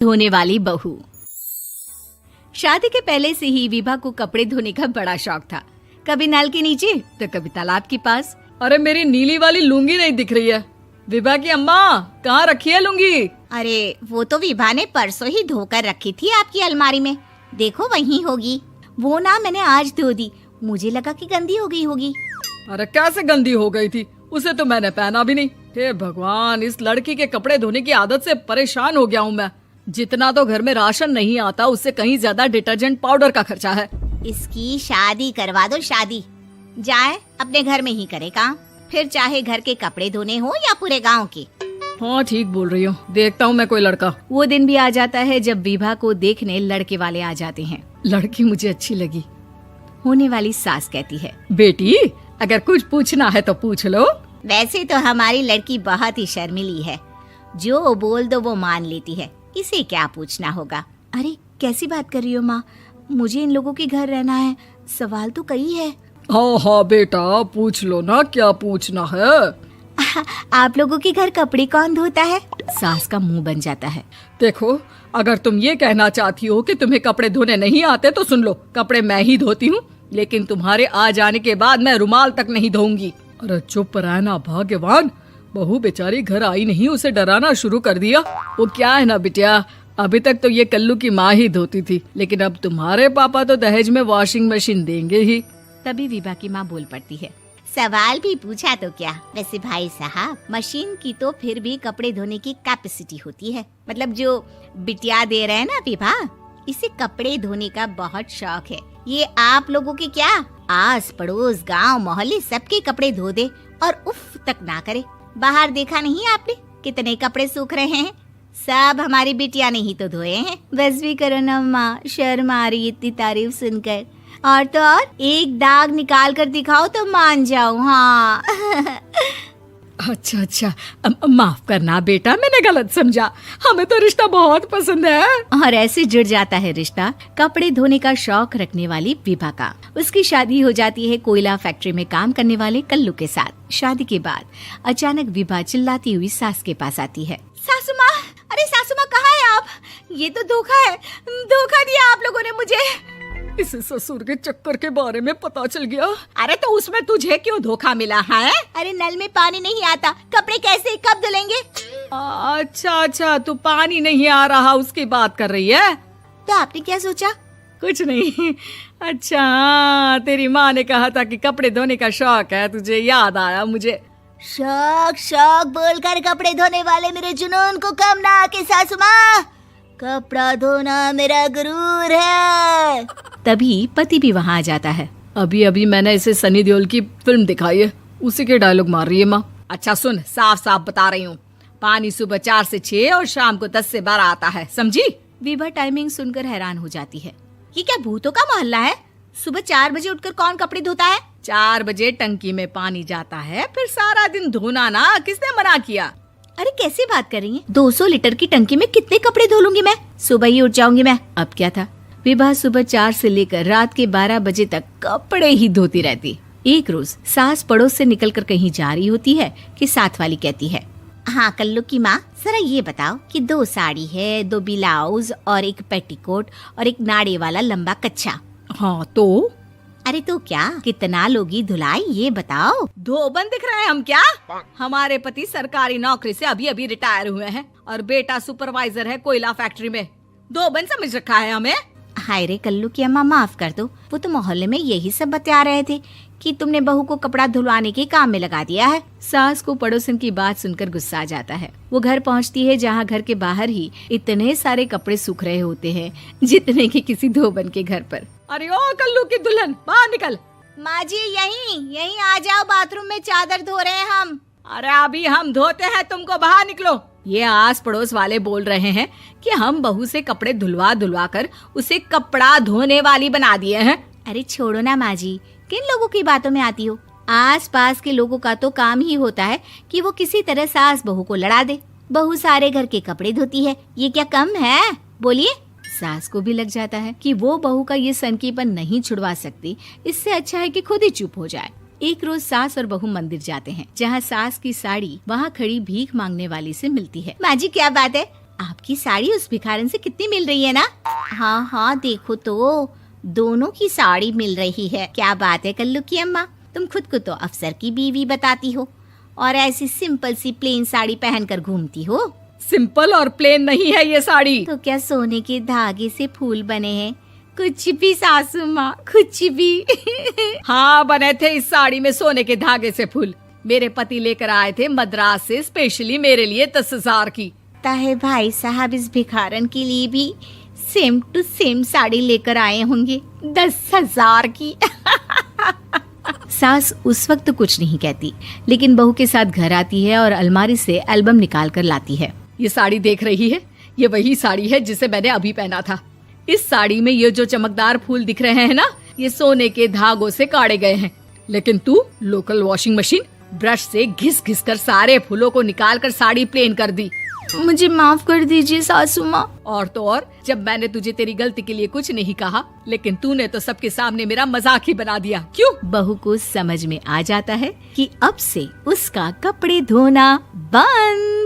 धोने वाली बहू। शादी के पहले से ही विभा को कपड़े धोने का बड़ा शौक था। कभी नल के नीचे तो कभी तालाब के पास। अरे मेरी नीली वाली लुंगी नहीं दिख रही है। विभा की अम्मा, कहाँ रखी है लुंगी? अरे वो तो विभा ने परसों ही धोकर रखी थी आपकी अलमारी में, देखो वहीं होगी। वो ना मैंने आज धो दी, मुझे लगा कि गंदी हो गई होगी। अरे कैसे गंदी हो गई थी? उसे तो मैंने पहना भी नहीं। हे भगवान, इस लड़की के कपड़े धोने की आदत से परेशान हो गया हूँ मैं। जितना तो घर में राशन नहीं आता, उससे कहीं ज्यादा डिटर्जेंट पाउडर का खर्चा है। इसकी शादी करवा दो, शादी जाए अपने घर में ही करे काम, फिर चाहे घर के कपड़े धोने हो या पूरे गांव के। हाँ ठीक बोल रही हो, देखता हूँ मैं कोई लड़का। वो दिन भी आ जाता है जब विभा को देखने लड़के वाले आ जाते हैं। लड़की मुझे अच्छी लगी। होने वाली सास कहती है, बेटी अगर कुछ पूछना है तो पूछ लो। वैसे तो हमारी लड़की बहुत ही शर्मीली है, जो बोल दो वो मान लेती है, इसे क्या पूछना होगा। अरे कैसी बात कर रही हो माँ, मुझे इन लोगों के घर रहना है, सवाल तो कई है। हाँ हाँ बेटा, पूछ लो ना, क्या पूछना है। आप लोगों के घर कपड़े कौन धोता है? सास का मुंह बन जाता है। देखो, अगर तुम ये कहना चाहती हो कि तुम्हें कपड़े धोने नहीं आते तो सुन लो, कपड़े मैं ही धोती हूँ, लेकिन तुम्हारे आ जाने के बाद मैं रुमाल तक नहीं धोऊंगी। अरे चुप रहना भाग्यवान, बहू बेचारी घर आई नहीं, उसे डराना शुरू कर दिया। वो क्या है ना बिटिया, अभी तक तो ये कल्लू की माँ ही धोती थी, लेकिन अब तुम्हारे पापा तो दहेज में वॉशिंग मशीन देंगे ही। तभी विभा की माँ बोल पड़ती है, सवाल भी पूछा तो क्या। वैसे भाई साहब, मशीन की तो फिर भी कपड़े धोने की कैपेसिटी होती है। मतलब जो बिटिया दे रहे हैं ना विभा, इसे कपड़े धोने का बहुत शौक है। ये आप लोगों के क्या, आस पड़ोस गांव मोहल्ले सबके कपड़े धो दे और उफ तक ना करे। बाहर देखा नहीं आपने कितने कपड़े सूख रहे हैं? सब हमारी बिटिया ने ही तो धोए हैं। बस भी करो ना माँ, शर्म आ रही इतनी तारीफ सुनकर। और तो और एक दाग निकाल कर दिखाओ तो मान जाऊं। हाँ अच्छा, माफ करना बेटा, मैंने गलत समझा। हमें तो रिश्ता बहुत पसंद है। और ऐसे जुड़ जाता है रिश्ता कपड़े धोने का शौक रखने वाली विभा का। उसकी शादी हो जाती है कोयला फैक्ट्री में काम करने वाले कल्लू के साथ। शादी के बाद अचानक विभा चिल्लाती हुई सास के पास आती है। सासू माँ, अरे सासू माँ कहाँ है आप? ये तो धोखा है, धोखा दिया आप लोगों ने मुझे। इसे ससुर के चक्कर के बारे में पता चल गया। अरे तो उसमें तुझे क्यों धोखा मिला है? अरे नल में पानी नहीं आता, कपड़े कैसे कब धुलेंगे? अच्छा, तू पानी नहीं आ रहा उसकी बात कर रही है। तो आपने क्या सोचा? कुछ नहीं। अच्छा, तेरी माँ ने कहा था कि कपड़े धोने का शौक है तुझे, याद आया मुझे। शौक बोलकर कपड़े धोने वाले मेरे जुनून को कम ना आके सासू माँ, कपड़ा धोना मेरा गुरूर है। तभी पति भी वहाँ आ जाता है। अभी मैंने इसे सनी देओल की फिल्म दिखाई है, उसी के डायलॉग मार रही है माँ। अच्छा सुन, साफ बता रही हूँ, पानी सुबह 4 से 6 और शाम को 10 से 12 आता है, समझी? विभा टाइमिंग सुनकर हैरान हो जाती है। ये क्या भूतों का मोहल्ला है? सुबह 4 बजे उठकर कौन कपड़े धोता है? 4 बजे टंकी में पानी जाता है, फिर सारा दिन धोना ना, किसने मना किया? अरे कैसी बात कर रही हैं? 200 लीटर की टंकी में कितने कपड़े धो लूंगी मैं? सुबह ही उठ जाऊंगी मैं। अब क्या था, विभा सुबह 4 से लेकर रात के 12 बजे तक कपड़े ही धोती रहती। एक रोज सास पड़ोस से निकलकर कहीं जा रही होती है कि साथ वाली कहती है, हाँ कल्लू की माँ, जरा ये बताओ कि 2 साड़ी है, 2 ब्लाउज और एक पेटीकोट और एक नाड़े वाला लंबा कच्छा। हाँ तो? अरे तो क्या, कितना लोगी धुलाई ये बताओ। धोबन दिख रहे हैं हम क्या? हमारे पति सरकारी नौकरी से अभी रिटायर हुए हैं और बेटा सुपरवाइजर है कोयला फैक्ट्री में। धोबन समझ रखा है हमें? हाय रे कल्लू की अम्मा, माफ कर दो, वो तो मोहल्ले में यही सब बता रहे थे कि तुमने बहू को कपड़ा धुलवाने के काम में लगा दिया है। सास को पड़ोसन की बात सुनकर गुस्सा आ जाता है। वो घर पहुंचती है जहां घर के बाहर ही इतने सारे कपड़े सूख रहे होते हैं जितने कि किसी धोबन के घर पर। अरे ओ कल्लू की दुल्हन, बाहर निकल। माँ जी यहीं आ जाओ, बाथरूम में चादर धो रहे हैं हम। अरे अभी हम धोते हैं, तुमको बाहर निकलो। ये आस पड़ोस वाले बोल रहे हैं कि हम बहू से कपड़े धुलवा कर उसे कपड़ा धोने वाली बना दिए हैं। अरे छोड़ो ना माँ जी, किन लोगों की बातों में आती हो? आस पास के लोगों का तो काम ही होता है कि वो किसी तरह सास बहू को लड़ा दे। बहू सारे घर के कपड़े धोती है, ये क्या कम है? बोलिए। सास को भी लग जाता है कि वो बहू का ये सनकीपन नहीं छुड़वा सकती, इससे अच्छा है कि खुद ही चुप हो जाए। एक रोज सास और बहू मंदिर जाते हैं, जहाँ सास की साड़ी वहाँ खड़ी भीख मांगने वाली से मिलती है। माँ जी क्या बात है, आपकी साड़ी उस भिखारन से कितनी मिल रही है ना? हाँ हाँ देखो तो, दोनों की साड़ी मिल रही है। क्या बात है कल्लू की अम्मा, तुम खुद को तो अफसर की बीवी बताती हो और ऐसी सिंपल सी प्लेन साड़ी पहनकर घूमती हो। सिंपल और प्लेन नहीं है ये साड़ी। तो क्या सोने के धागे से फूल बने हैं? कुछ भी सासू माँ, कुछ भी। हाँ बने थे इस साड़ी में सोने के धागे से फूल। मेरे पति लेकर आए थे मद्रास से स्पेशली मेरे लिए 10,000 की। ताहे भाई साहब इस भिखारन के लिए भी सेम टू सेम साड़ी लेकर आए होंगे 10,000 की। सास उस वक्त तो कुछ नहीं कहती, लेकिन बहू के साथ घर आती है और अलमारी से एल्बम निकाल कर लाती है। ये साड़ी देख रही है, ये वही साड़ी है जिसे मैंने अभी पहना था। इस साड़ी में ये जो चमकदार फूल दिख रहे हैं ना, ये सोने के धागों से काटे गए हैं। लेकिन तू लोकल वॉशिंग मशीन ब्रश से घिस घिस कर सारे फूलों को निकाल कर साड़ी प्लेन कर दी। मुझे माफ कर दीजिए सासू माँ। और तो और, जब मैंने तुझे तेरी गलती के लिए कुछ नहीं कहा, लेकिन तूने तो सबके सामने मेरा मजाक ही बना दिया। क्यों? बहू को समझ में आ जाता है कि अब से उसका कपड़े धोना बंद।